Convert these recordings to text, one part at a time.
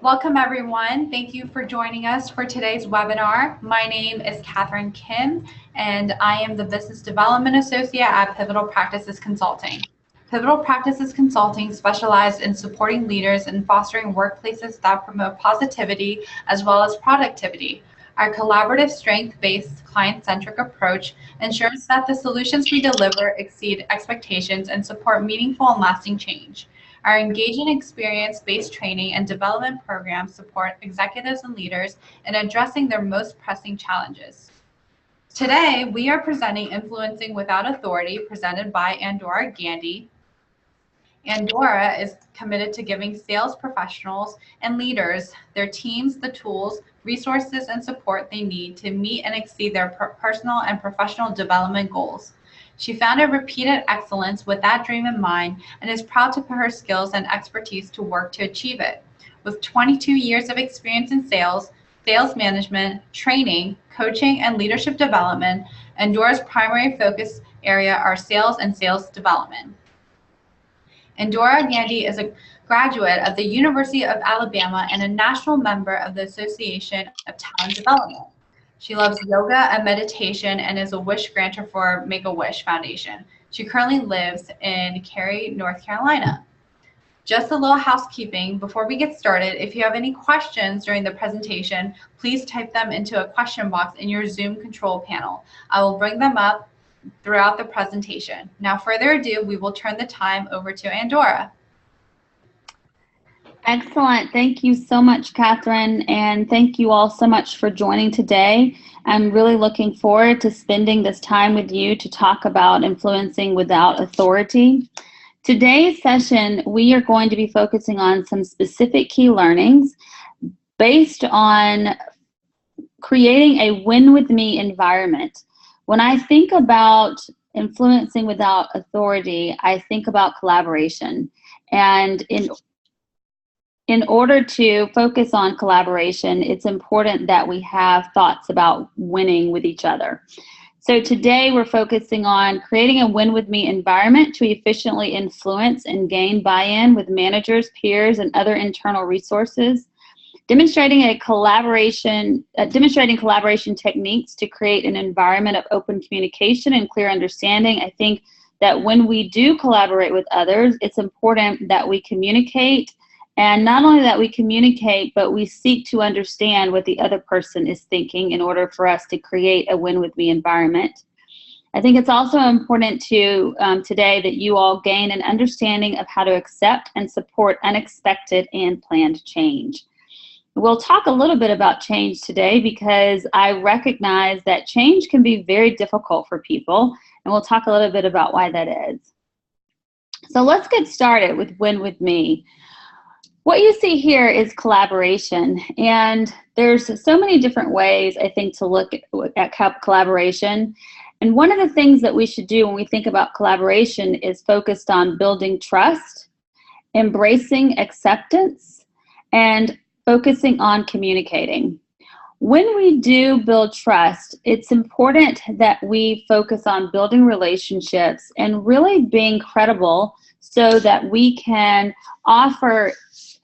Welcome everyone. Thank you for joining us for today's webinar. My name is Catherine Kim and I am the Business Development Associate at Pivotal Practices Consulting. Pivotal Practices Consulting specializes in supporting leaders and fostering workplaces that promote positivity as well as productivity. Our collaborative, strength-based, client-centric approach ensures that the solutions we deliver exceed expectations and support meaningful and lasting change. Our engaging experience-based training and development programs support executives and leaders in addressing their most pressing challenges. Today, we are presenting Influencing Without Authority, presented by Andorra Gandhi. Andorra is committed to giving sales professionals and leaders, their teams, the tools, resources, and support they need to meet and exceed their personal and professional development goals. She founded Repeated Excellence with that dream in mind and is proud to put her skills and expertise to work to achieve it. With 22 years of experience in sales, sales management, training, coaching, and leadership development, Andorra's primary focus area are sales and sales development. Andorra Gandhi is a graduate of the University of Alabama and a national member of the Association of Talent Development. She loves yoga and meditation and is a wish granter for Make-A-Wish Foundation. She currently lives in Cary, North Carolina. Just a little housekeeping before we get started. If you have any questions during the presentation, please type them into a question box in your Zoom control panel. I will bring them up throughout the presentation. Now, further ado, we will turn the time over to Andorra. Excellent. Thank you so much, Catherine, and thank you all so much for joining today. I'm really looking forward to spending this time with you to talk about influencing without authority. Today's session, we are going to be focusing on some specific key learnings based on creating a win-with-me environment. When I think about influencing without authority, I think about collaboration. And in order to focus on collaboration, it's important that we have thoughts about winning with each other. So today we're focusing on creating a win-with-me environment to efficiently influence and gain buy-in with managers, peers, and other internal resources. Demonstrating collaboration techniques to create an environment of open communication and clear understanding. I think that when we do collaborate with others, it's important that we communicate. And not only that we communicate, but we seek to understand what the other person is thinking in order for us to create a win-with-me environment. I think it's also important today that you all gain an understanding of how to accept and support unexpected and planned change. We'll talk a little bit about change today because I recognize that change can be very difficult for people, and we'll talk a little bit about why that is. So let's get started with Win With Me. What you see here is collaboration, and there's so many different ways, I think, to look at collaboration. And one of the things that we should do when we think about collaboration is focused on building trust, embracing acceptance, and focusing on communicating. When we do build trust, it's important that we focus on building relationships and really being credible so that we can offer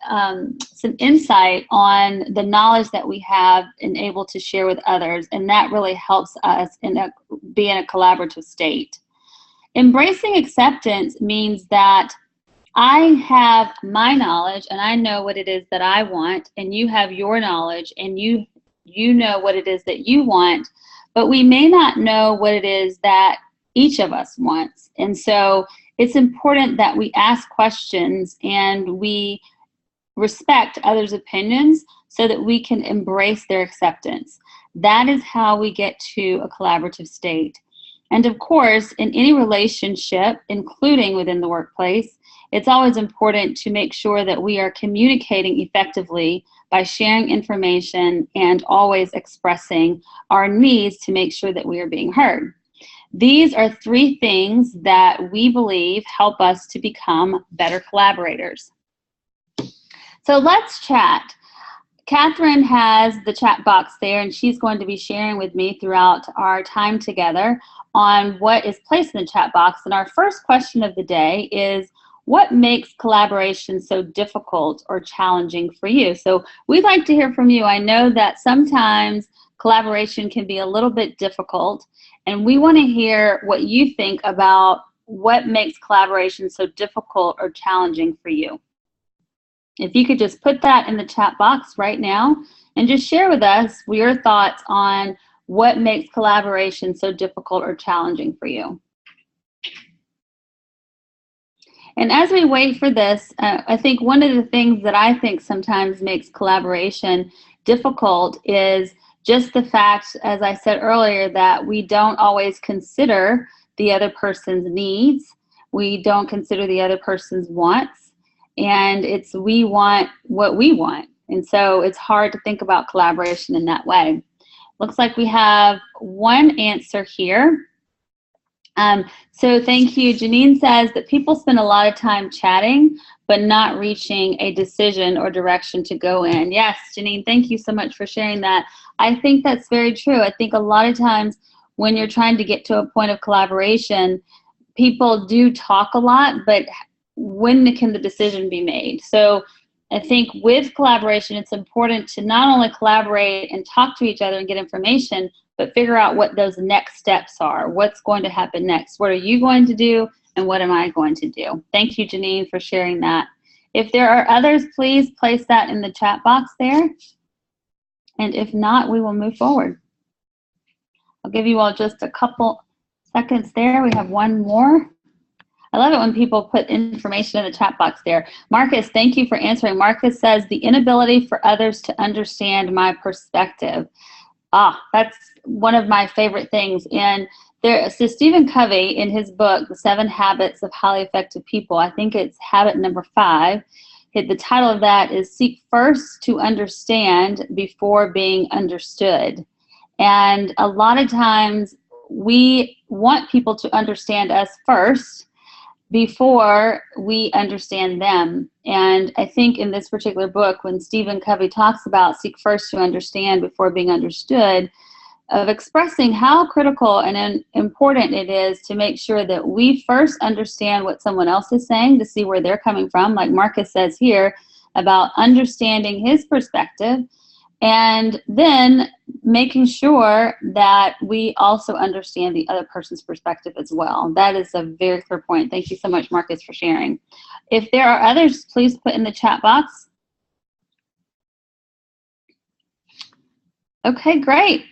some insight on the knowledge that we have and able to share with others, and that really helps us be in a collaborative state. Embracing acceptance means that I have my knowledge and I know what it is that I want, and you have your knowledge and you know what it is that you want, but we may not know what it is that each of us wants. And so it's important that we ask questions and we respect others' opinions so that we can embrace their acceptance. That is how we get to a collaborative state. And of course, in any relationship, including within the workplace, it's always important to make sure that we are communicating effectively by sharing information and always expressing our needs to make sure that we are being heard. These are three things that we believe help us to become better collaborators. So let's chat. Catherine has the chat box there, and she's going to be sharing with me throughout our time together on what is placed in the chat box. And our first question of the day is, what makes collaboration so difficult or challenging for you? So we'd like to hear from you. I know that sometimes collaboration can be a little bit difficult, and we want to hear what you think about what makes collaboration so difficult or challenging for you. If you could just put that in the chat box right now and just share with us your thoughts on what makes collaboration so difficult or challenging for you. And as we wait for this, I think one of the things that I think sometimes makes collaboration difficult is just the fact, as I said earlier, that we don't always consider the other person's needs. We don't consider the other person's wants. And it's we want what we want. And so it's hard to think about collaboration in that way. Looks like we have one answer here. So thank you. Janine says that people spend a lot of time chatting, but not reaching a decision or direction to go in. Yes, Janine, thank you so much for sharing that. I think that's very true. I think a lot of times when you're trying to get to a point of collaboration, people do talk a lot, but when can the decision be made? So I think with collaboration, it's important to not only collaborate and talk to each other and get information, but figure out what those next steps are. What's going to happen next? What are you going to do? And what am I going to do? Thank you, Janine, for sharing that. If there are others, please place that in the chat box there. And if not, we will move forward. I'll give you all just a couple seconds there. We have one more. I love it when people put information in the chat box there. Marcus, thank you for answering. Marcus says, the inability for others to understand my perspective. That's one of my favorite things. And so Stephen Covey, in his book, The 7 Habits of Highly Effective People, I think it's habit number 5. The title of that is Seek First to Understand Before Being Understood. And a lot of times we want people to understand us first before we understand them. And I think in this particular book, when Stephen Covey talks about seek first to understand before being understood, of expressing how critical and important it is to make sure that we first understand what someone else is saying to see where they're coming from, like Marcus says here, about understanding his perspective, and then making sure that we also understand the other person's perspective as well. That is a very clear point. Thank you so much, Marcus, for sharing. If there are others, please put in the chat box. Okay, great.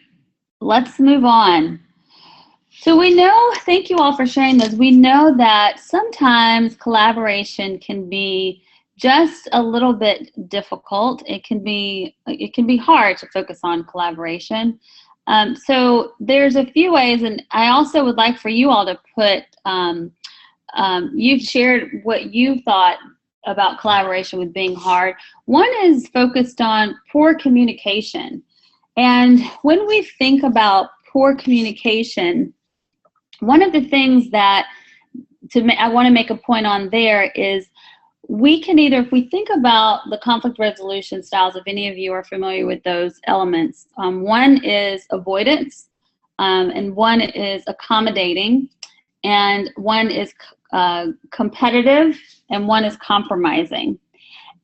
Let's move on. So we know, thank you all for sharing this. We know that sometimes collaboration can be just a little bit difficult. It can be hard to focus on collaboration. So there's a few ways, and I also would like for you all to put, you've shared what you thought about collaboration with being hard. One is focused on poor communication. And when we think about poor communication, one of the things that I want to make a point on there is we can either, if we think about the conflict resolution styles, if any of you are familiar with those elements, one is avoidance, and one is accommodating, and one is competitive, and one is compromising.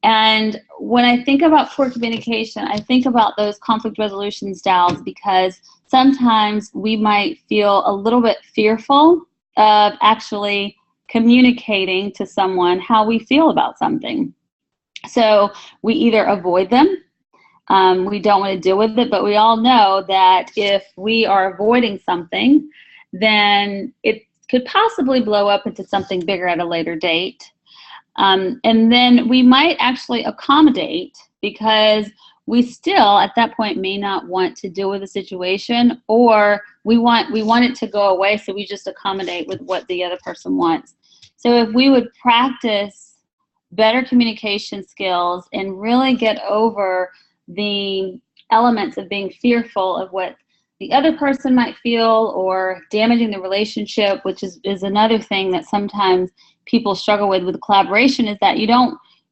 And when I think about poor communication, I think about those conflict resolution styles because sometimes we might feel a little bit fearful of actually communicating to someone how we feel about something. So we either avoid them, we don't want to deal with it, but we all know that if we are avoiding something, then it could possibly blow up into something bigger at a later date. And then we might actually accommodate because we still at that point may not want to deal with the situation, or we want it to go away, so we just accommodate with what the other person wants. So if we would practice better communication skills and really get over the elements of being fearful of what the other person might feel or damaging the relationship, which is another thing that sometimes people struggle with collaboration, is that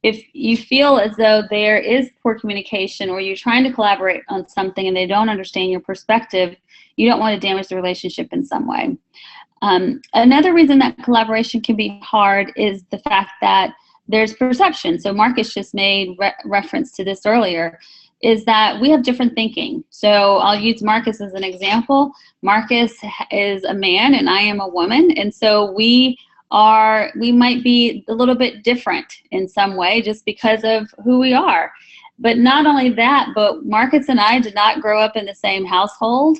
if you feel as though there is poor communication or you're trying to collaborate on something and they don't understand your perspective, you don't want to damage the relationship in some way. Another reason that collaboration can be hard is the fact that there's perception. So Marcus just made reference to this earlier, is that we have different thinking. So I'll use Marcus as an example. Marcus is a man and I am a woman, and so we might be a little bit different in some way just because of who we are. But not only that, but Marcus and I did not grow up in the same household.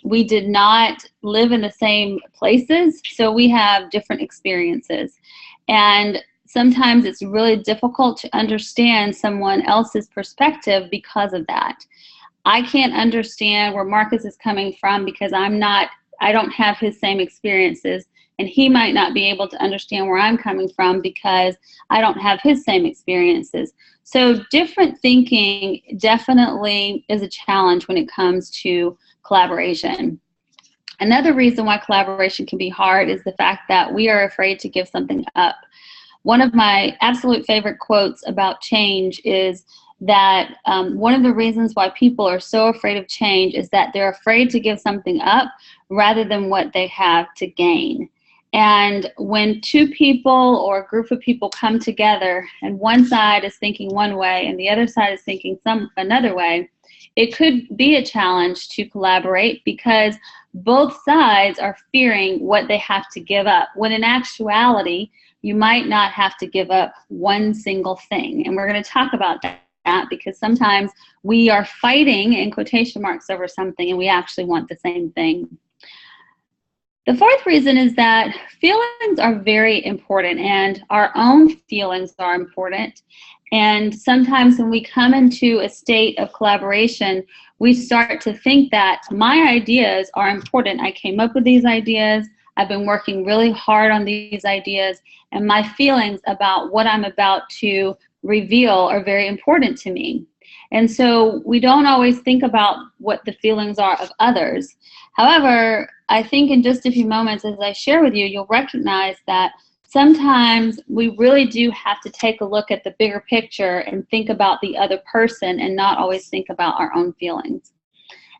We did not live in the same places, so we have different experiences. And sometimes it's really difficult to understand someone else's perspective because of that. I can't understand where Marcus is coming from because I don't have his same experiences, and he might not be able to understand where I'm coming from because I don't have his same experiences. So different thinking definitely is a challenge when it comes to collaboration. Another reason why collaboration can be hard is the fact that we are afraid to give something up. One of my absolute favorite quotes about change is that one of the reasons why people are so afraid of change is that they're afraid to give something up rather than what they have to gain. And when two people or a group of people come together and one side is thinking one way and the other side is thinking another way, it could be a challenge to collaborate because both sides are fearing what they have to give up, when in actuality, you might not have to give up one single thing. And we're going to talk about that because sometimes we are fighting in quotation marks over something and we actually want the same thing. The fourth reason is that feelings are very important, and our own feelings are important. And sometimes when we come into a state of collaboration, we start to think that my ideas are important. I came up with these ideas. I've been working really hard on these ideas, and my feelings about what I'm about to reveal are very important to me. And so we don't always think about what the feelings are of others. However, I think in just a few moments as I share with you, you'll recognize that sometimes we really do have to take a look at the bigger picture and think about the other person and not always think about our own feelings.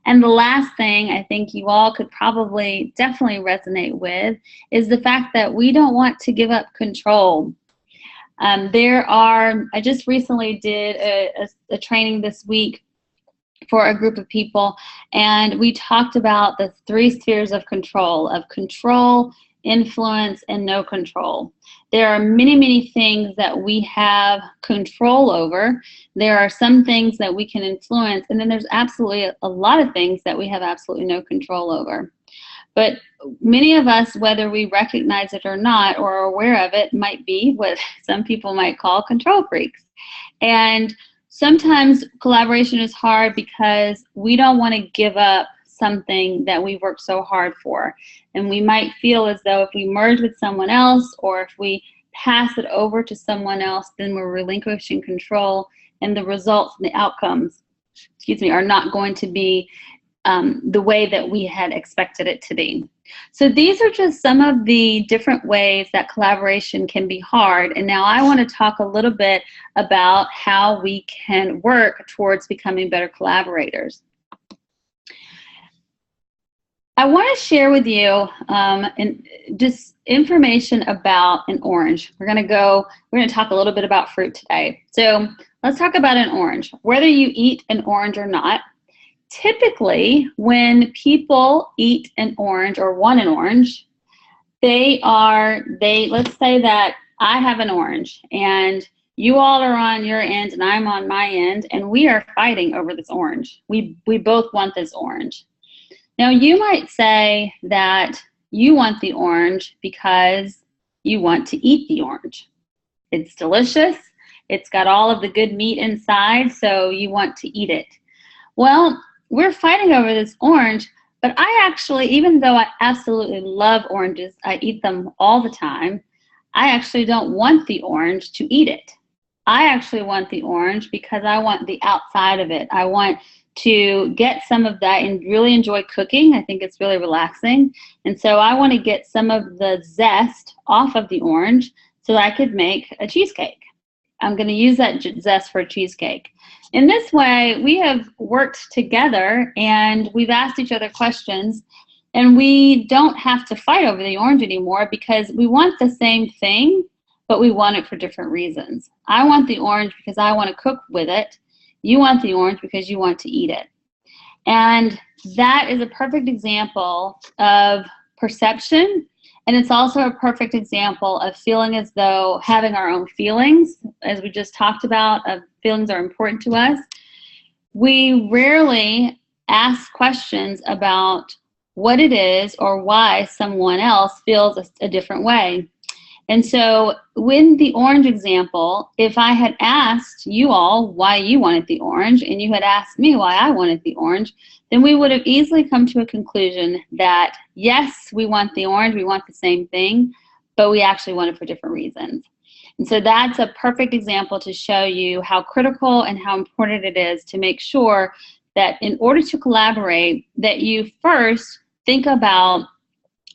And the last thing I think you all could probably definitely resonate with is the fact that we don't want to give up control. I just recently did a training this week for a group of people, and we talked about the 3 spheres of control, influence, and no control. There are many, many things that we have control over. There are some things that we can influence, and then there's absolutely a lot of things that we have absolutely no control over. But many of us, whether we recognize it or not, or are aware of it, might be what some people might call control freaks. And sometimes collaboration is hard because we don't want to give up something that we worked so hard for. And we might feel as though if we merge with someone else or if we pass it over to someone else, then we're relinquishing control, and the results and the outcomes, are not going to be the way that we had expected it to be. So these are just some of the different ways that collaboration can be hard. And now I want to talk a little bit about how we can work towards becoming better collaborators. I want to share with you just information about an orange. We're going to talk a little bit about fruit today. So let's talk about an orange. Whether you eat an orange or not, typically when people eat an orange or want an orange, let's say that I have an orange and you all are on your end and I'm on my end, and we are fighting over this orange. We both want this orange. Now, you might say that you want the orange because you want to eat the orange. It's delicious. It's got all of the good meat inside, so you want to eat it. Well, we're fighting over this orange, but I actually, even though I absolutely love oranges, I eat them all the time, I actually don't want the orange to eat it. I actually want the orange because I want the outside of it. I want to get some of that and really enjoy cooking. I think it's really relaxing. And so I want to get some of the zest off of the orange so that I could make a cheesecake. I'm going to use that zest for a cheesecake. In this way, we have worked together and we've asked each other questions. And we don't have to fight over the orange anymore because we want the same thing, but we want it for different reasons. I want the orange because I want to cook with it. You want the orange because you want to eat it. And that is a perfect example of perception. And it's also a perfect example of feeling as though having our own feelings, as we just talked about, of feelings are important to us. We rarely ask questions about what it is or why someone else feels a different way. And so with the orange example, if I had asked you all why you wanted the orange and you had asked me why I wanted the orange, then we would have easily come to a conclusion that yes, we want the orange, we want the same thing, but we actually want it for different reasons. And so that's a perfect example to show you how critical and how important it is to make sure that in order to collaborate, that you first think about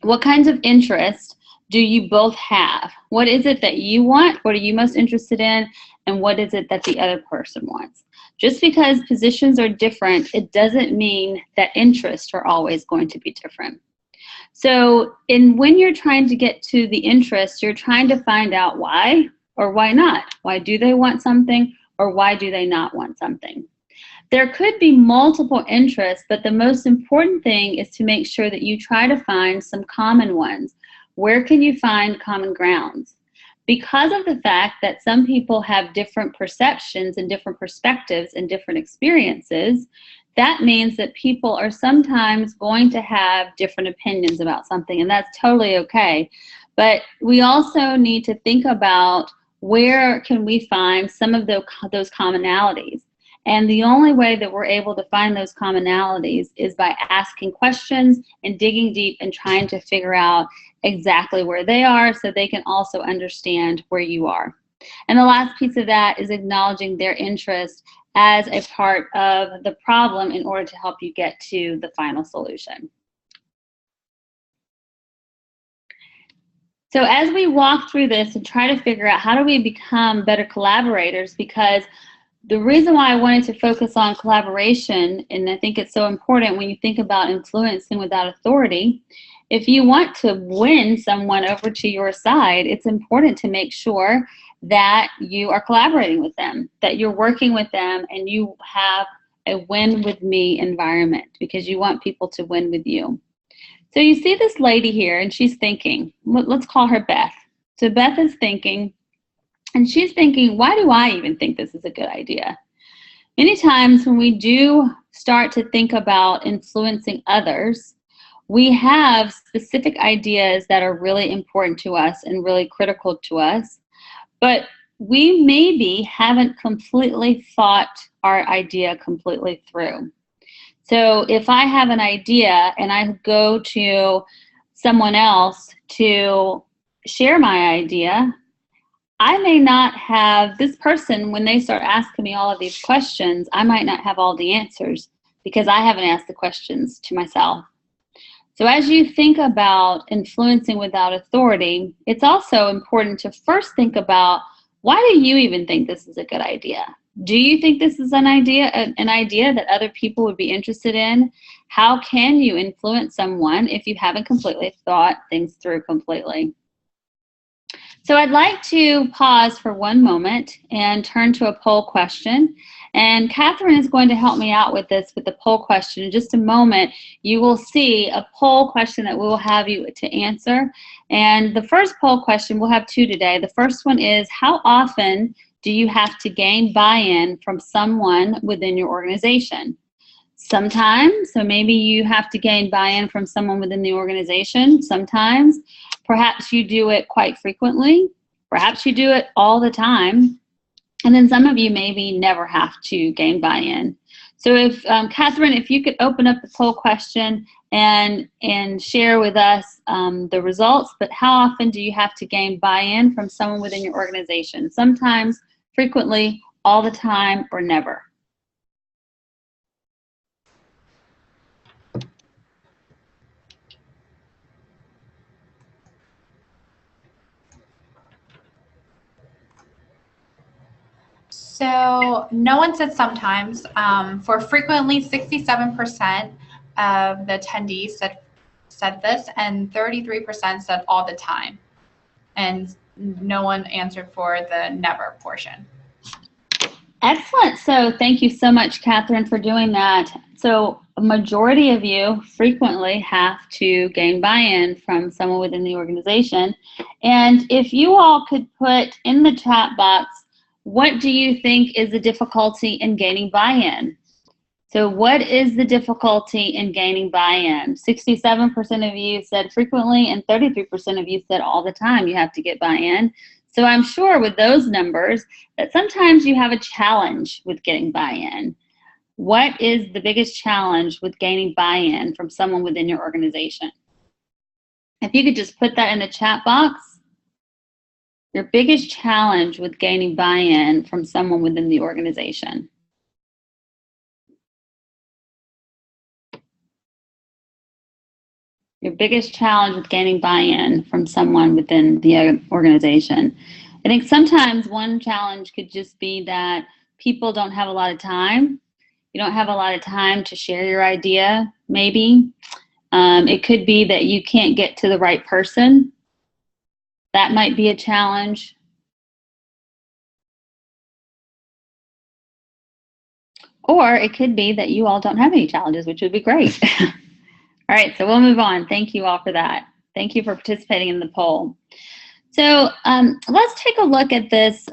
what kinds of interests do you both have? What is it that you want? What are you most interested in? And what is it that the other person wants? Just because positions are different, it doesn't mean that interests are always going to be different. So when you're trying to get to the interest, you're trying to find out why or why not. Why do they want something or why do they not want something? There could be multiple interests, but the most important thing is to make sure that you try to find some common ones. Where can you find common grounds? Because of the fact that some people have different perceptions and different perspectives and different experiences, that means that people are sometimes going to have different opinions about something, and that's totally okay. But we also need to think about where can we find some of those commonalities. And the only way that we're able to find those commonalities is by asking questions and digging deep and trying to figure out exactly where they are so they can also understand where you are. And the last piece of that is acknowledging their interest as a part of the problem in order to help you get to the final solution. So as we walk through this and try to figure out how do we become better collaborators, because the reason why I wanted to focus on collaboration, and I think it's so important when you think about influencing without authority, if you want to win someone over to your side, it's important to make sure that you are collaborating with them, that you're working with them, and you have a win with me environment because you want people to win with you. So you see this lady here and she's thinking, let's call her Beth. So Beth is thinking, and she's thinking, why do I even think this is a good idea? Many times when we do start to think about influencing others, we have specific ideas that are really important to us and really critical to us, but we maybe haven't completely thought our idea completely through. So if I have an idea and I go to someone else to share my idea, I may not have this person, when they start asking me all of these questions, I might not have all the answers because I haven't asked the questions to myself. So as you think about influencing without authority, it's also important to first think about, why do you even think this is a good idea? Do you think this is an idea that other people would be interested in? How can you influence someone if you haven't completely thought things through completely? So I'd like to pause for one moment and turn to a poll question. And Catherine is going to help me out with this, with the poll question. In just a moment, you will see a poll question that we will have you to answer. And the first poll question, we'll have two today. The first one is, how often do you have to gain buy-in from someone within your organization? Sometimes, so maybe you have to gain buy-in from someone within the organization. Sometimes, perhaps you do it quite frequently. Perhaps you do it all the time. And then some of you maybe never have to gain buy-in. So if, Catherine, if you could open up the poll question and share with us the results, but how often do you have to gain buy-in from someone within your organization? Sometimes, frequently, all the time, or never? So no one said sometimes. For frequently, 67% of the attendees said said this, and 33% said all the time. And no one answered for the never portion. Excellent. So thank you so much, Catherine, for doing that. So a majority of you frequently have to gain buy-in from someone within the organization. And if you all could put in the chat box, what do you think is the difficulty in gaining buy-in? So what is the difficulty in gaining buy-in? 67% of you said frequently, and 33% of you said all the time you have to get buy-in. So I'm sure with those numbers that sometimes you have a challenge with getting buy-in. What is the biggest challenge with gaining buy-in from someone within your organization? If you could just put that in the chat box, your biggest challenge with gaining buy-in from someone within the organization. Your biggest challenge with gaining buy-in from someone within the organization. I think sometimes one challenge could just be that people don't have a lot of time. You don't have a lot of time to share your idea, maybe. It could be that you can't get to the right person. That might be a challenge. Or it could be that you all don't have any challenges, which would be great. All right, so we'll move on. Thank you all for that. Thank you for participating in the poll. So let's take a look at this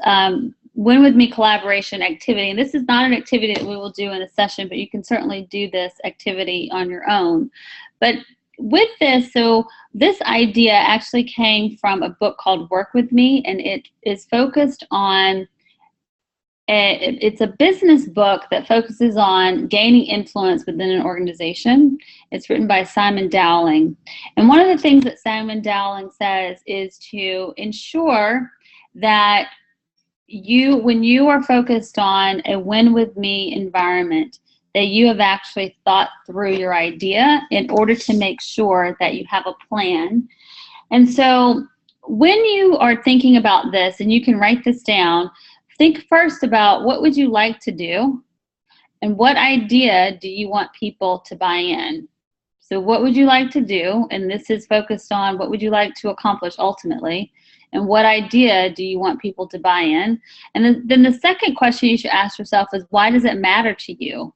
Win With Me collaboration activity. And this is not an activity that we will do in a session, but you can certainly do this activity on your own. But with this, so this idea actually came from a book called Work With Me, and it is focused on it's a business book that focuses on gaining influence within an organization. It's written by Simon Dowling. And one of the things that Simon Dowling says is to ensure that when you are focused on a win with me environment, that you have actually thought through your idea in order to make sure that you have a plan. And so when you are thinking about this, and you can write this down, think first about what would you like to do and what idea do you want people to buy in. So what would you like to do? And this is focused on what would you like to accomplish ultimately, and what idea do you want people to buy in? And then the second question you should ask yourself is, why does it matter to you?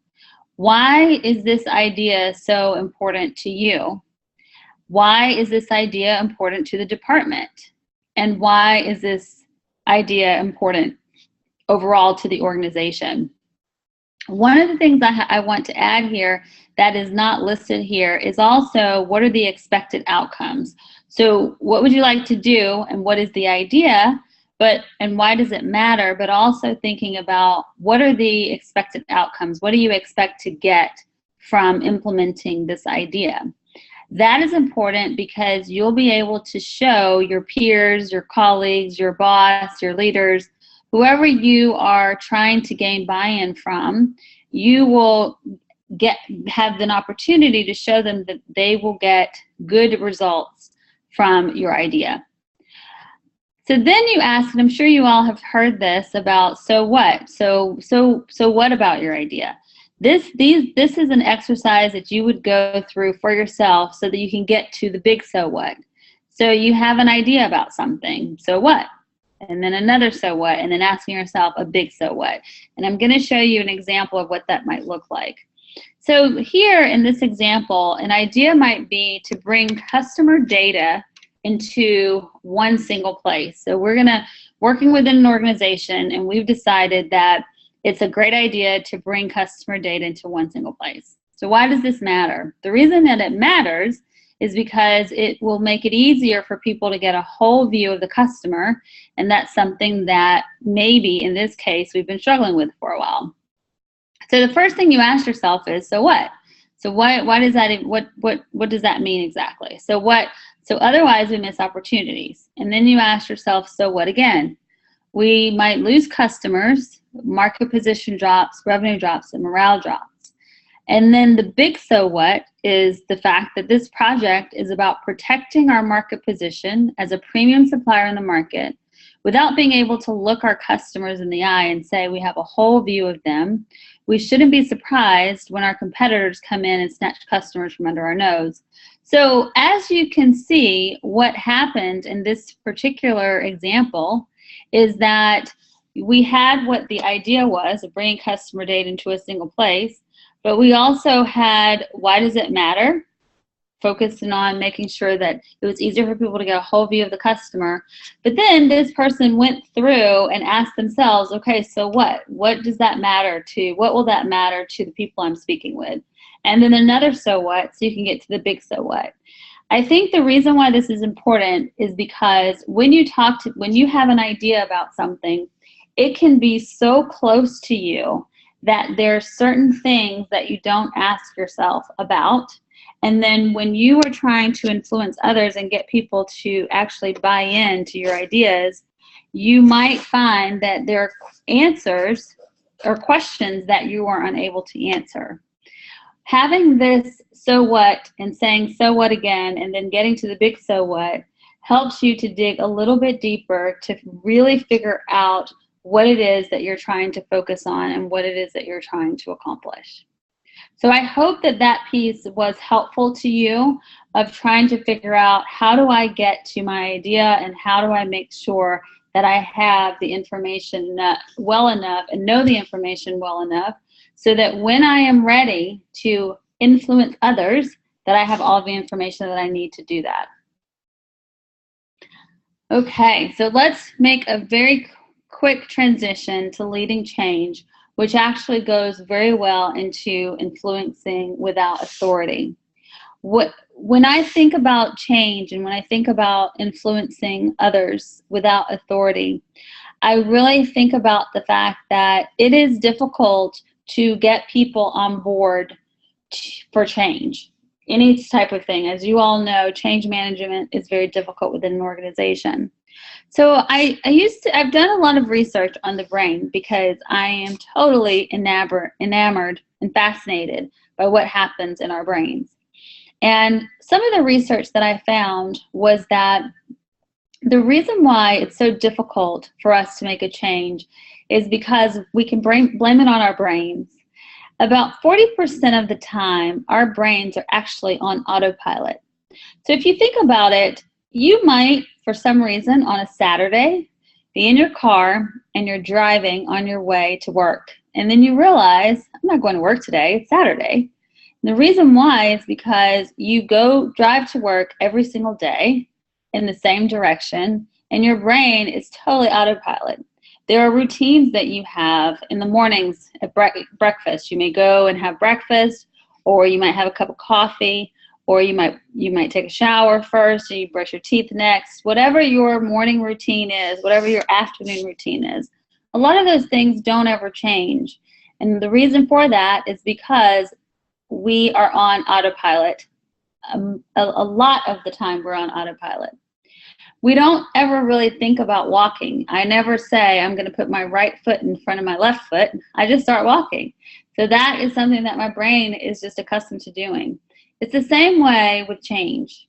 Why is this idea so important to you? Why is this idea important to the department? And why is this idea important overall to the organization? One of the things I want to add here that is not listed here is also, what are the expected outcomes? So what would you like to do, and what is the idea, and why does it matter? But also thinking about, what are the expected outcomes? What do you expect to get from implementing this idea? That is important because you'll be able to show your peers, your colleagues, your boss, your leaders, whoever you are trying to gain buy-in from, you will have an opportunity to show them that they will get good results from your idea. So then you ask, and I'm sure you all have heard this about, so what? So what about your idea? This is an exercise that you would go through for yourself so that you can get to the big so what. So you have an idea about something, so what? And then another so what, and then asking yourself a big so what. And I'm going to show you an example of what that might look like. So here in this example, an idea might be to bring customer data into one single place. So we're working within an organization, and we've decided that it's a great idea to bring customer data into one single place. So why does this matter? The reason that it matters is because it will make it easier for people to get a whole view of the customer, and that's something that maybe in this case we've been struggling with for a while. So the first thing you ask yourself is, so what? So why does that, what does that mean exactly? So otherwise we miss opportunities. And then you ask yourself, so what again? We might lose customers, market position drops, revenue drops, and morale drops. And then the big so what is the fact that this project is about protecting our market position as a premium supplier in the market. Without being able to look our customers in the eye and say we have a whole view of them, we shouldn't be surprised when our competitors come in and snatch customers from under our nose. So as you can see, what happened in this particular example is that we had what the idea was of bringing customer data into a single place, but we also had why does it matter? Focusing on making sure that it was easier for people to get a whole view of the customer. But then this person went through and asked themselves, okay, so what? What does that matter to? What will that matter to the people I'm speaking with? And then another so what, so you can get to the big so what. I think the reason why this is important is because when you have an idea about something, it can be so close to you that there are certain things that you don't ask yourself about. And then when you are trying to influence others and get people to actually buy into your ideas, you might find that there are answers or questions that you are unable to answer. Having this so what and saying so what again and then getting to the big so what helps you to dig a little bit deeper to really figure out what it is that you're trying to focus on and what it is that you're trying to accomplish. So I hope that that piece was helpful to you of trying to figure out how do I get to my idea and how do I make sure that I have the information well enough and know the information well enough so that when I am ready to influence others, that I have all the information that I need to do that. Okay, so let's make a very quick transition to leading change, which actually goes very well into influencing without authority. When I think about change and when I think about influencing others without authority, I really think about the fact that it is difficult to get people on board for change. Any type of thing. As you all know, change management is very difficult within an organization. So I've done a lot of research on the brain because I am totally enamored and fascinated by what happens in our brains. And some of the research that I found was that the reason why it's so difficult for us to make a change is because we can blame it on our brains. About 40% of the time, our brains are actually on autopilot. So if you think about it, you might, for some reason, on a Saturday, be in your car and you're driving on your way to work. And then you realize, I'm not going to work today, it's Saturday. And the reason why is because you drive to work every single day in the same direction, and your brain is totally autopilot. There are routines that you have in the mornings at breakfast. You may go and have breakfast, or you might have a cup of coffee, or you might take a shower first and you brush your teeth next. Whatever your morning routine is, whatever your afternoon routine is, a lot of those things don't ever change. And the reason for that is because we are on autopilot. A lot of the time we're on autopilot. We don't ever really think about walking. I never say I'm going to put my right foot in front of my left foot. I just start walking. So that is something that my brain is just accustomed to doing. It's the same way with change.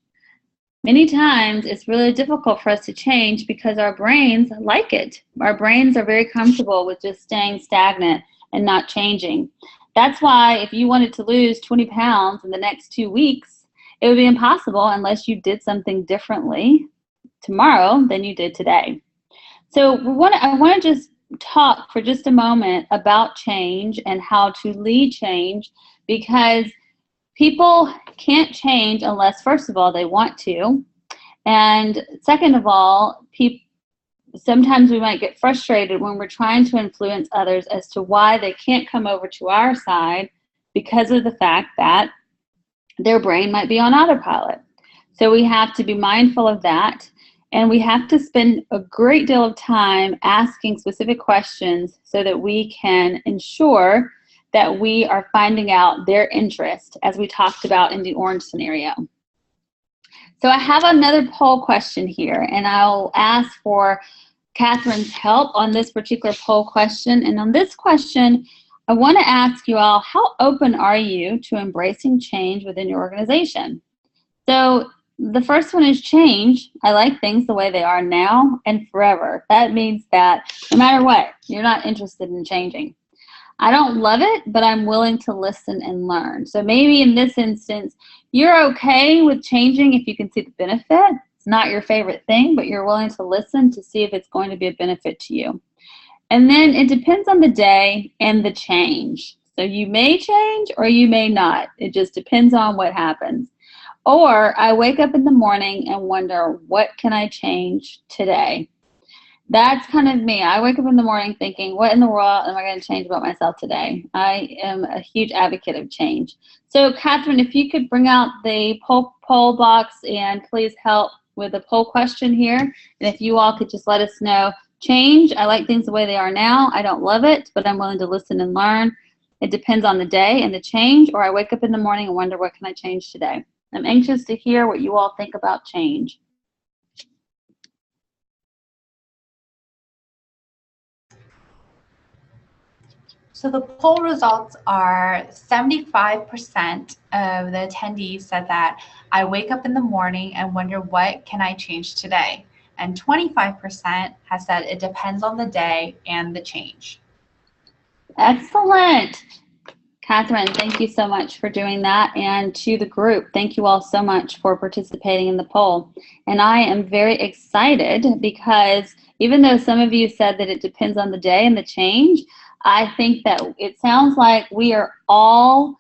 Many times it's really difficult for us to change because our brains like it. Our brains are very comfortable with just staying stagnant and not changing. That's why if you wanted to lose 20 pounds in the next 2 weeks, it would be impossible unless you did something differently tomorrow than you did today. So I want to just talk for just a moment about change and how to lead change, because people can't change unless, first of all, they want to. And second of all, sometimes we might get frustrated when we're trying to influence others as to why they can't come over to our side because of the fact that their brain might be on autopilot. So we have to be mindful of that. And we have to spend a great deal of time asking specific questions so that we can ensure that we are finding out their interest, as we talked about in the orange scenario. So I have another poll question here, and I'll ask for Catherine's help on this particular poll question. And on this question, I want to ask you all, how open are you to embracing change within your organization? So the first one is change. I like things the way they are now and forever. That means that no matter what, you're not interested in changing. I don't love it, but I'm willing to listen and learn. So maybe in this instance, you're okay with changing if you can see the benefit. It's not your favorite thing, but you're willing to listen to see if it's going to be a benefit to you. And then it depends on the day and the change. So you may change or you may not. It just depends on what happens. Or I wake up in the morning and wonder, what can I change today? That's kind of me. I wake up in the morning thinking, what in the world am I going to change about myself today? I am a huge advocate of change. So Catherine, if you could bring out the poll box and please help with the poll question here. And if you all could just let us know, change, I like things the way they are now. I don't love it, but I'm willing to listen and learn. It depends on the day and the change, or I wake up in the morning and wonder, what can I change today? I'm anxious to hear what you all think about change. So the poll results are 75% of the attendees said that I wake up in the morning and wonder, what can I change today? And 25% has said it depends on the day and the change. Excellent. Catherine, thank you so much for doing that. And to the group, thank you all so much for participating in the poll. And I am very excited because even though some of you said that it depends on the day and the change, I think that it sounds like we are all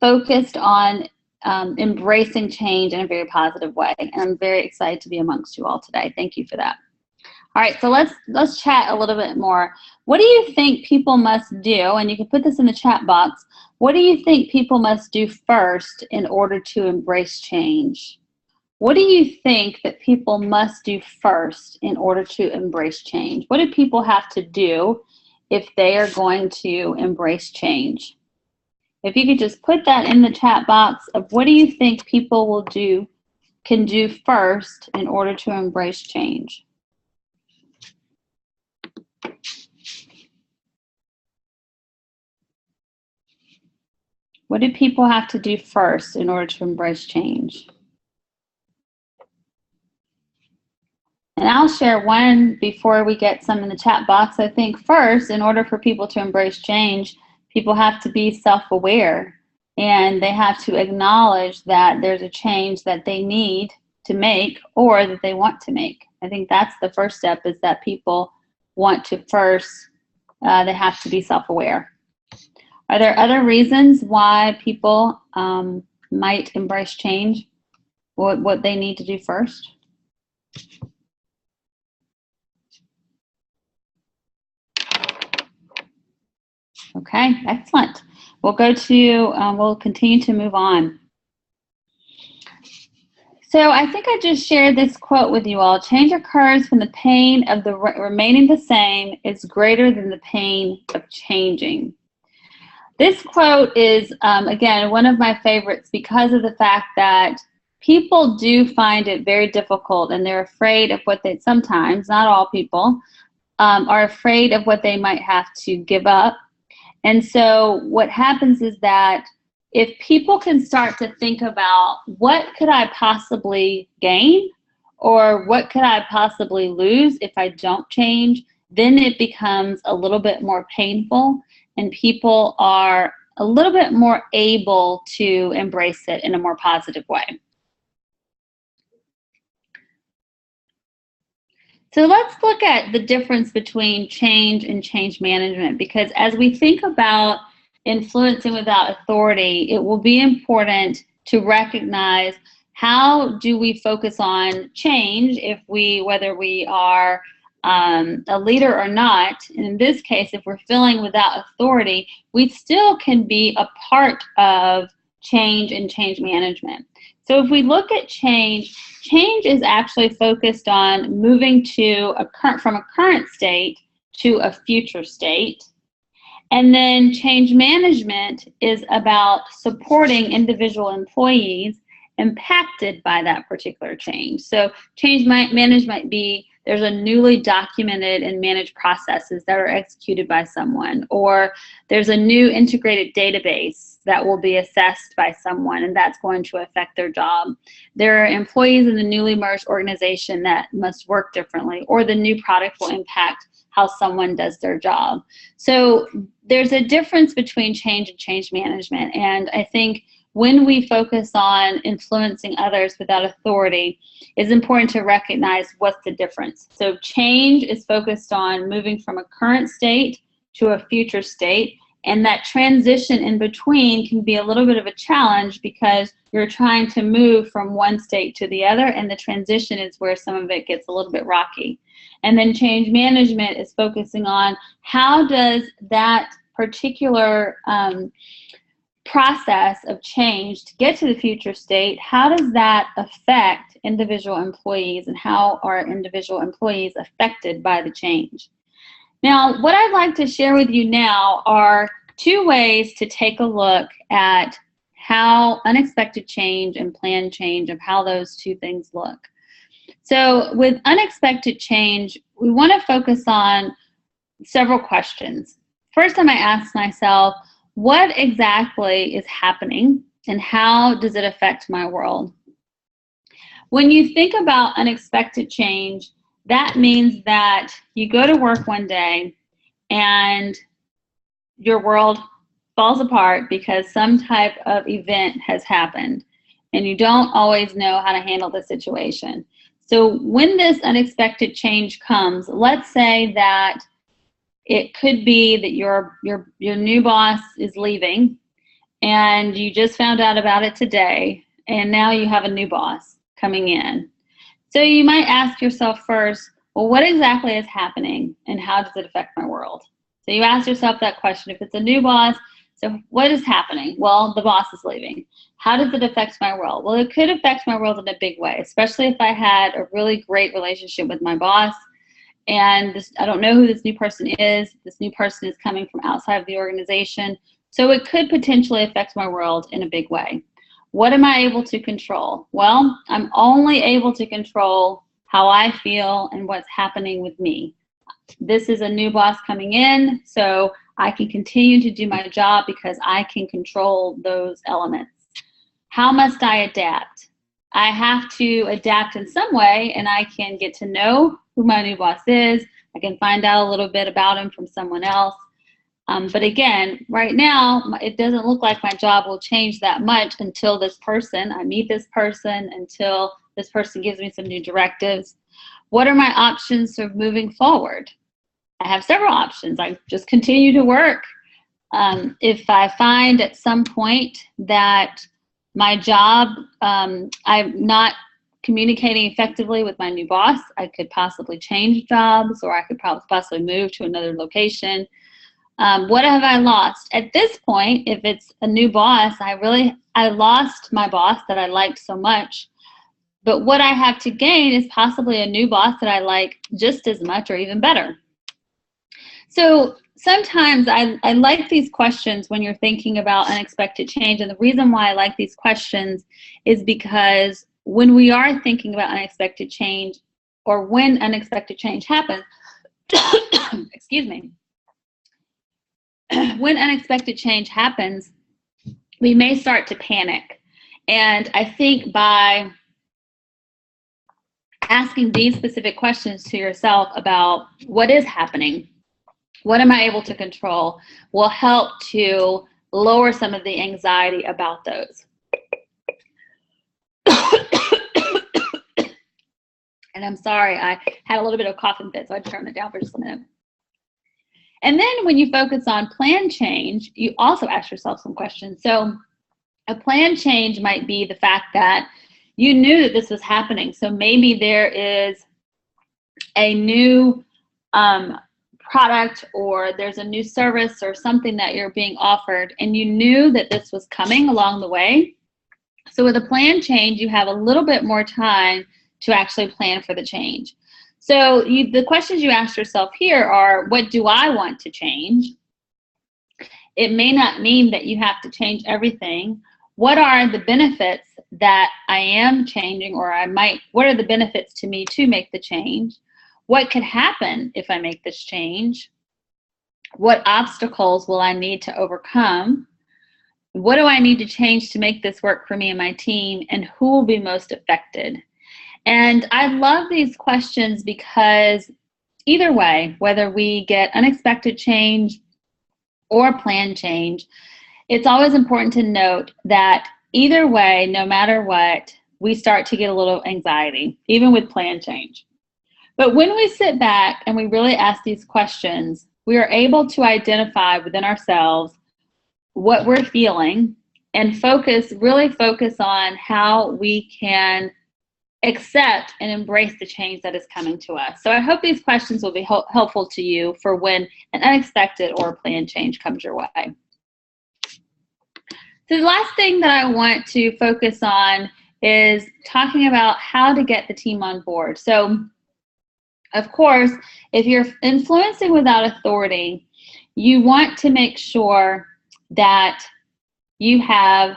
focused on embracing change in a very positive way. And I'm very excited to be amongst you all today. Thank you for that. All right, so let's chat a little bit more. What do you think people must do? And you can put this in the chat box. What do you think people must do first in order to embrace change? What do you think that people must do first in order to embrace change? What do people have to do if they are going to embrace change? If you could just put that in the chat box of what do you think people can do first in order to embrace change? What do people have to do first in order to embrace change? And I'll share one before we get some in the chat box. I think first, in order for people to embrace change, people have to be self-aware and they have to acknowledge that there's a change that they need to make or that they want to make. I think that's the first step, is that people want to first, they have to be self-aware. Are there other reasons why people might embrace change? What they need to do first? Okay, excellent. We'll continue to move on. So I think I just shared this quote with you all. Change occurs when the pain of the remaining the same is greater than the pain of changing. This quote is, again, one of my favorites because of the fact that people do find it very difficult and they're afraid of what they, sometimes, not all people, are afraid of what they might have to give up. And so what happens is that if people can start to think about what could I possibly gain or what could I possibly lose if I don't change, then it becomes a little bit more painful and people are a little bit more able to embrace it in a more positive way. So let's look at the difference between change and change management, because as we think about influencing without authority, it will be important to recognize how do we focus on change whether we are a leader or not. And in this case, if we're feeling without authority, we still can be a part of change and change management. So if we look at change, change is actually focused on moving from a current state to a future state. And then change management is about supporting individual employees impacted by that particular change. So change management might be there's a newly documented and managed processes that are executed by someone, or there's a new integrated database that will be assessed by someone, and that's going to affect their job. There are employees in the newly merged organization that must work differently, or the new product will impact how someone does their job. So there's a difference between change and change management, and I think when we focus on influencing others without authority, it's important to recognize what's the difference. So change is focused on moving from a current state to a future state, and that transition in between can be a little bit of a challenge because you're trying to move from one state to the other, and the transition is where some of it gets a little bit rocky. And then change management is focusing on how does that particular process of change to get to the future state, how does that affect individual employees, and how are individual employees affected by the change? Now, what I'd like to share with you now are 2 ways to take a look at how unexpected change and planned change, of how those 2 things look. So with unexpected change, we want to focus on several questions. First, I might ask myself, what exactly is happening and how does it affect my world? When you think about unexpected change, that means that you go to work one day and your world falls apart because some type of event has happened and you don't always know how to handle the situation. So when this unexpected change comes, let's say that it could be that your new boss is leaving and you just found out about it today, and now you have a new boss coming in. So you might ask yourself first, well, what exactly is happening and how does it affect my world? So you ask yourself that question. If it's a new boss, so what is happening? Well, the boss is leaving. How does it affect my world? Well, it could affect my world in a big way, especially if I had a really great relationship with my boss. And I don't know who this new person is. This new person is coming from outside of the organization. So it could potentially affect my world in a big way. What am I able to control? Well, I'm only able to control how I feel and what's happening with me. This is a new boss coming in, so I can continue to do my job because I can control those elements. How must I adapt? I have to adapt in some way, and I can get to know who my new boss is. I can find out a little bit about him from someone else. But again, right now, it doesn't look like my job will change that much until I meet this person, until this person gives me some new directives. What are my options for moving forward? I have several options. I just continue to work. If I find at some point that my job, I'm not communicating effectively with my new boss, I could possibly change jobs, or I could possibly move to another location. What have I lost? At this point, if it's a new boss, I lost my boss that I liked so much. But what I have to gain is possibly a new boss that I like just as much or even better. So sometimes I like these questions when you're thinking about unexpected change. And the reason why I like these questions is because when we are thinking about unexpected change, or when unexpected change happens, excuse me, when unexpected change happens, we may start to panic. And I think by asking these specific questions to yourself about what is happening, what am I able to control, will help to lower some of the anxiety about those. And I'm sorry, I had a little bit of a coughing fit, so I turned it down for just a minute. And then when you focus on planned change, you also ask yourself some questions. So a planned change might be the fact that you knew that this was happening. So maybe there is a new product, or there's a new service or something that you're being offered, and you knew that this was coming along the way. So with a planned change, you have a little bit more time to actually plan for the change. So the questions you ask yourself here are, what do I want to change? It may not mean that you have to change everything. What are the benefits that I am changing, or what are the benefits to me to make the change? What could happen if I make this change? What obstacles will I need to overcome? What do I need to change to make this work for me and my team? And who will be most affected? And I love these questions because either way, whether we get unexpected change or planned change, it's always important to note that either way, no matter what, we start to get a little anxiety, even with planned change. But when we sit back and we really ask these questions, we are able to identify within ourselves what we're feeling and really focus on how we can accept and embrace the change that is coming to us. So I hope these questions will be helpful to you for when an unexpected or planned change comes your way. So the last thing that I want to focus on is talking about how to get the team on board. So, of course, if you're influencing without authority, you want to make sure that you are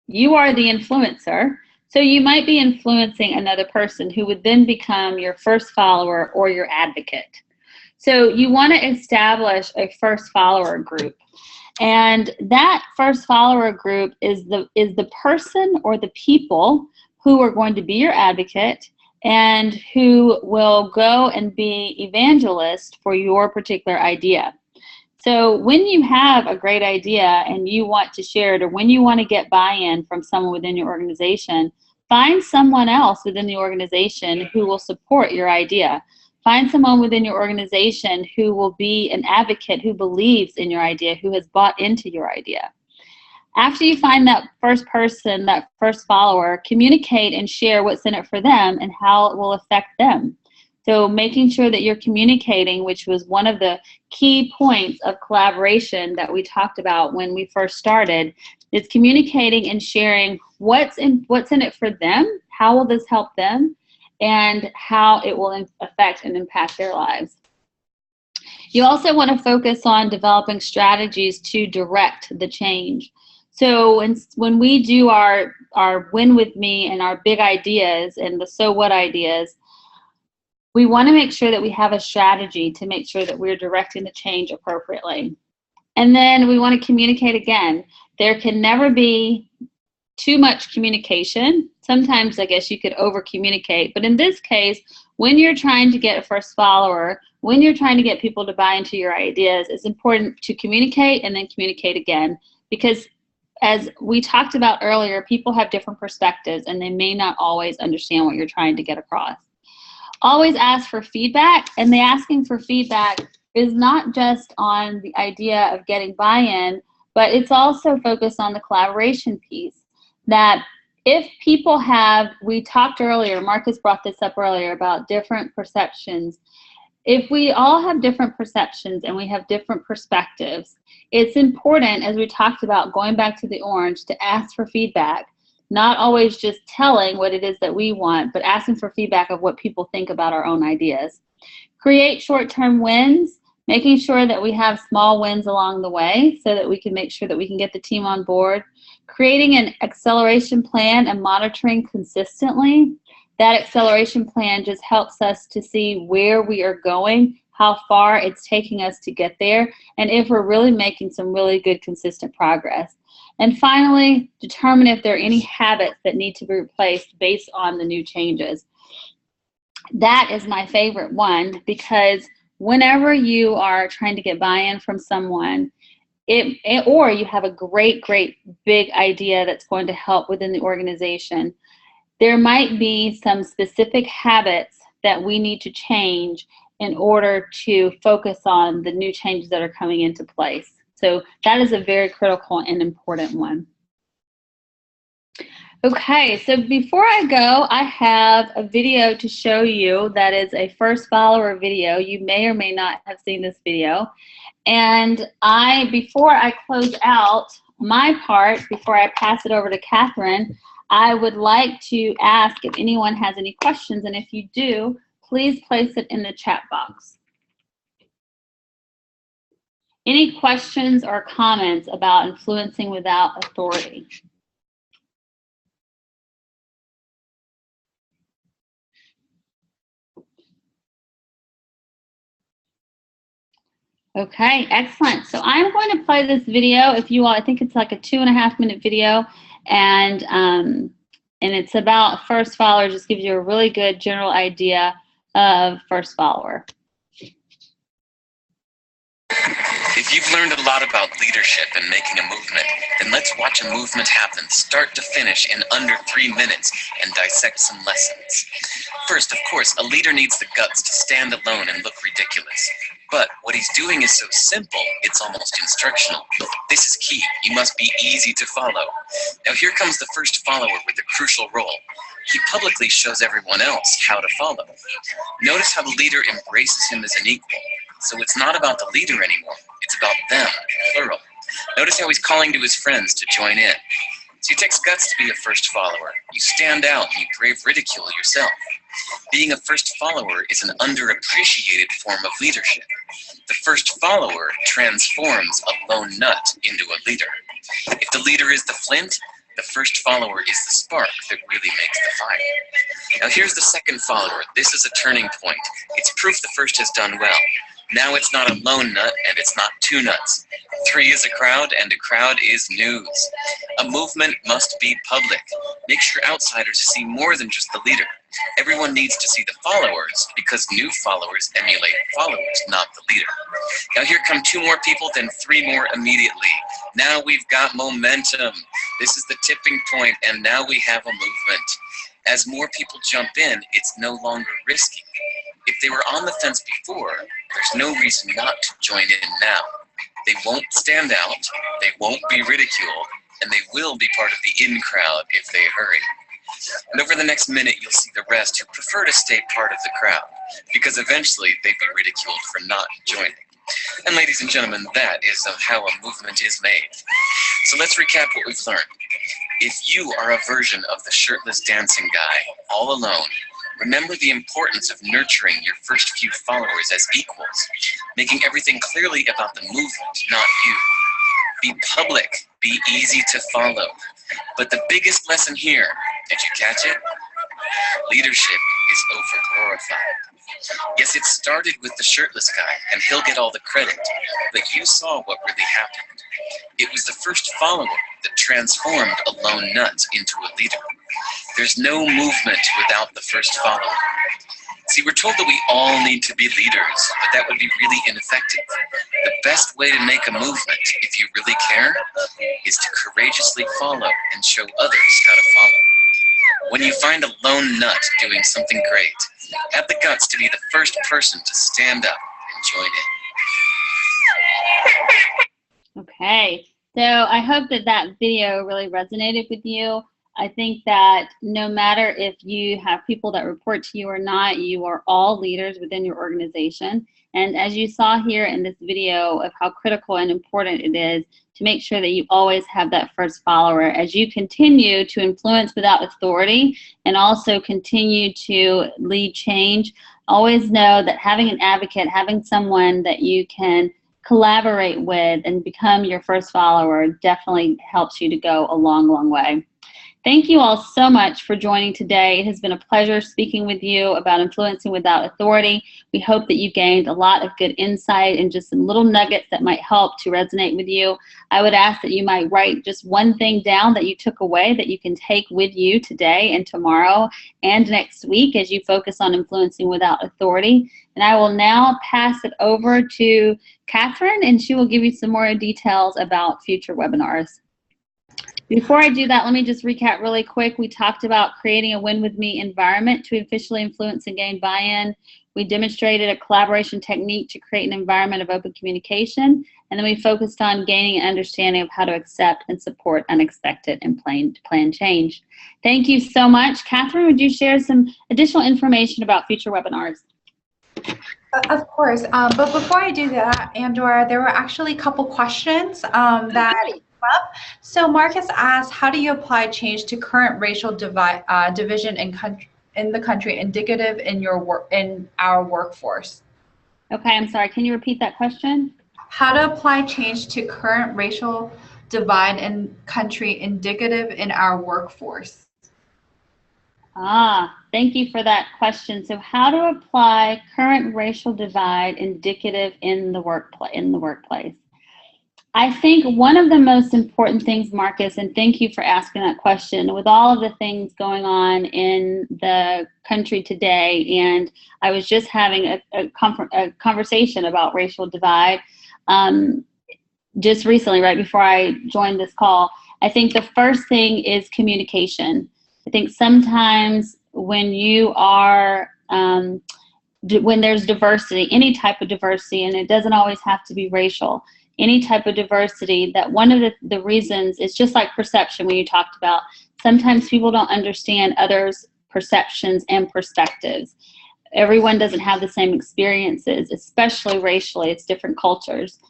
the influencer. So you might be influencing another person who would then become your first follower or your advocate. So you want to establish a first follower group. And that first follower group is the person or the people who are going to be your advocate and who will go and be evangelists for your particular idea. So when you have a great idea and you want to share it, or when you want to get buy-in from someone within your organization, find someone else within the organization who will support your idea. Find someone within your organization who will be an advocate, who believes in your idea, who has bought into your idea. After you find that first person, that first follower, communicate and share what's in it for them and how it will affect them. So making sure that you're communicating, which was one of the key points of collaboration that we talked about when we first started, is communicating and sharing what's in it for them, how will this help them, and how it will affect and impact their lives. You also want to focus on developing strategies to direct the change. So when we do our win with me and our big ideas and the so what ideas, we want to make sure that we have a strategy to make sure that we're directing the change appropriately. And then we want to communicate again. There can never be too much communication. Sometimes I guess you could over communicate, but in this case, when you're trying to get a first follower, when you're trying to get people to buy into your ideas, it's important to communicate and then communicate again, because as we talked about earlier, people have different perspectives and they may not always understand what you're trying to get across. Always ask for feedback, and the asking for feedback is not just on the idea of getting buy-in, but it's also focused on the collaboration piece. That if people we talked earlier, Marcus brought this up earlier about different perceptions. If we all have different perceptions and we have different perspectives, it's important, as we talked about, going back to the orange, to ask for feedback. Not always just telling what it is that we want, but asking for feedback of what people think about our own ideas. Create short-term wins, making sure that we have small wins along the way so that we can make sure that we can get the team on board. Creating an acceleration plan and monitoring consistently. That acceleration plan just helps us to see where we are going, how far it's taking us to get there, and if we're really making some really good consistent progress. And finally, determine if there are any habits that need to be replaced based on the new changes. That is my favorite one, because whenever you are trying to get buy-in from someone, or you have a great big idea that's going to help within the organization, there might be some specific habits that we need to change in order to focus on the new changes that are coming into place. So that is a very critical and important one. Okay, so before I go, I have a video to show you that is a first follower video. You may or may not have seen this video. And before I close out my part, before I pass it over to Catherine, I would like to ask if anyone has any questions, and if you do, please place it in the chat box. Any questions or comments about influencing without authority? Okay, excellent. So I'm going to play this video. If you all, I think it's like a 2.5 minute video, and it's about first follower. Just gives you a really good general idea of first follower. If you've learned a lot about leadership and making a movement, then let's watch a movement happen start to finish in under 3 minutes and dissect some lessons. First, of course, a leader needs the guts to stand alone and look ridiculous. But what he's doing is so simple, it's almost instructional. This is key. You must be easy to follow. Now here comes the first follower with a crucial role. He publicly shows everyone else how to follow. Notice how the leader embraces him as an equal. So it's not about the leader anymore. It's about them, plural. Notice how he's calling to his friends to join in. So it takes guts to be a first follower. You stand out and you brave ridicule yourself. Being a first follower is an underappreciated form of leadership. The first follower transforms a lone nut into a leader. If the leader is the flint, the first follower is the spark that really makes the fire. Now here's the second follower. This is a turning point. It's proof the first has done well. Now it's not a lone nut and it's not two nuts. 3 is a crowd and a crowd is news. A movement must be public. Make sure outsiders see more than just the leader. Everyone needs to see the followers because new followers emulate followers, not the leader. Now here come 2 more people, then 3 more immediately. Now we've got momentum. This is the tipping point and now we have a movement. As more people jump in, it's no longer risky. If they were on the fence before, there's no reason not to join in now. They won't stand out, they won't be ridiculed, and they will be part of the in crowd if they hurry. And over the next minute, you'll see the rest who prefer to stay part of the crowd, because eventually they'd be ridiculed for not joining. And ladies and gentlemen, that is how a movement is made. So let's recap what we've learned. If you are a version of the shirtless dancing guy, all alone, remember the importance of nurturing your first few followers as equals, making everything clearly about the movement, not you. Be public, be easy to follow. But the biggest lesson here, did you catch it? Leadership is overglorified. Yes, it started with the shirtless guy, and he'll get all the credit, but you saw what really happened. It was the first follower that transformed a lone nut into a leader. There's no movement without the first follower. See, we're told that we all need to be leaders, but that would be really ineffective. The best way to make a movement, if you really care, is to courageously follow and show others how to follow. When you find a lone nut doing something great, have the guts to be the first person to stand up and join in. Okay, so I hope that that video really resonated with you. I think that no matter if you have people that report to you or not, you are all leaders within your organization. And as you saw here in this video of how critical and important it is to make sure that you always have that first follower as you continue to influence without authority and also continue to lead change, always know that having an advocate, having someone that you can collaborate with and become your first follower definitely helps you to go a long, long way. Thank you all so much for joining today. It has been a pleasure speaking with you about influencing without authority. We hope that you gained a lot of good insight and just some little nuggets that might help to resonate with you. I would ask that you might write just one thing down that you took away that you can take with you today and tomorrow and next week as you focus on influencing without authority. And I will now pass it over to Catherine, and she will give you some more details about future webinars. Before I do that, let me just recap really quick. We talked about creating a win with me environment to officially influence and gain buy-in. We demonstrated a collaboration technique to create an environment of open communication. And then we focused on gaining an understanding of how to accept and support unexpected and planned change. Thank you so much. Catherine, would you share some additional information about future webinars? Of course, but before I do that, Andor, there were actually a couple questions that came up. So Marcus asked, how do you apply change to current racial division in the country indicative in our workforce? Okay, I'm sorry, can you repeat that question? How to apply change to current racial divide in country indicative in our workforce? Ah, Thank you for that question. So how to apply current racial divide indicative in the workplace? I think one of the most important things, Marcus, and thank you for asking that question, with all of the things going on in the country today, and I was just having a conversation about racial divide just recently, right before I joined this call. I think the first thing is communication. I think sometimes when you are, when there's diversity, any type of diversity, and it doesn't always have to be racial, any type of diversity, that one of the reasons, it's just like perception when you talked about, sometimes people don't understand others' perceptions and perspectives. Everyone doesn't have the same experiences, especially racially, it's different cultures.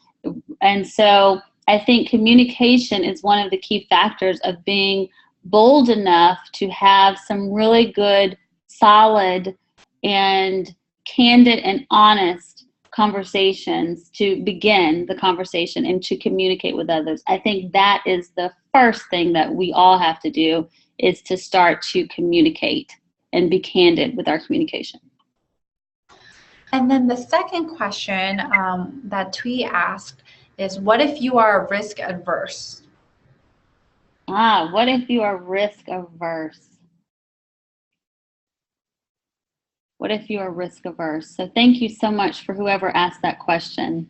And so I think communication is one of the key factors of being bold enough to have some really good, solid, and candid and honest conversations to begin the conversation and to communicate with others. I think that is the first thing that we all have to do, is to start to communicate and be candid with our communication. And then the second question that Twee asked is, what if you are risk adverse? What if you are risk averse? What if you are risk averse? So thank you so much for whoever asked that question.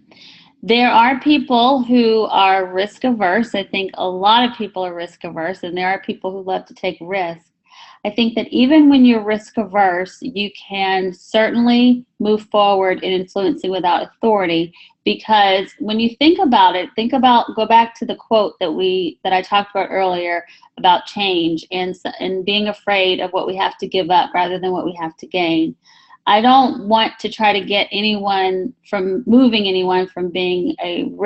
There are people who are risk averse. I think a lot of people are risk averse, and there are people who love to take risks. I think that even when you're risk averse, you can certainly move forward in influencing without authority, because when you think about it, go back to the quote that I talked about earlier about change and being afraid of what we have to give up rather than what we have to gain. I don't want to try to get anyone from being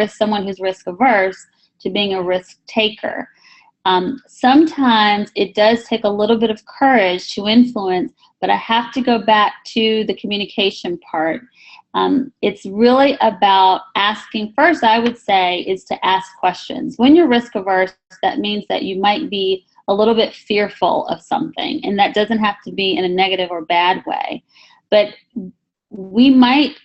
someone who's risk averse to being a risk taker. Sometimes it does take a little bit of courage to influence, but I have to go back to the communication part. It's really about asking. First, I would say, is to ask questions. When you're risk averse, that means that you might be a little bit fearful of something, and that doesn't have to be in a negative or bad way. But we might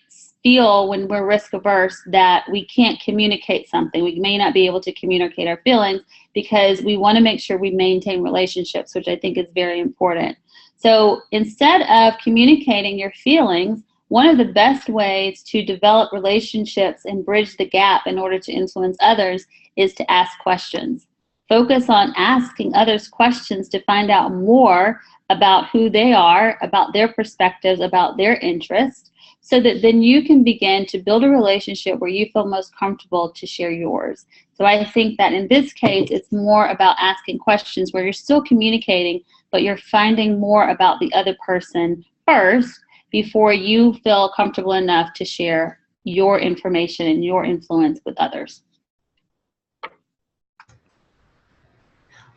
feel when we're risk averse that we can't communicate something. We may not be able to communicate our feelings because we want to make sure we maintain relationships, which I think is very important. So instead of communicating your feelings, one of the best ways to develop relationships and bridge the gap in order to influence others is to ask questions. Focus on asking others questions to find out more about who they are, about their perspectives, about their interests, so that then you can begin to build a relationship where you feel most comfortable to share yours. So I think that in this case, it's more about asking questions where you're still communicating, but you're finding more about the other person first before you feel comfortable enough to share your information and your influence with others.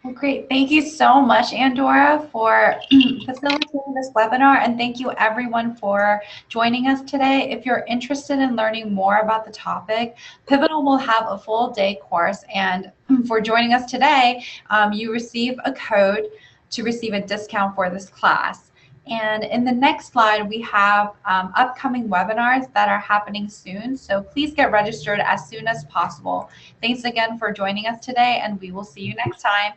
Well, great. Thank you so much, Andorra, for facilitating this webinar, and thank you everyone for joining us today. If you're interested in learning more about the topic, Pivotal will have a full day course, and for joining us today, you receive a code to receive a discount for this class. And in the next slide, we have upcoming webinars that are happening soon, so please get registered as soon as possible. Thanks again for joining us today, and we will see you next time.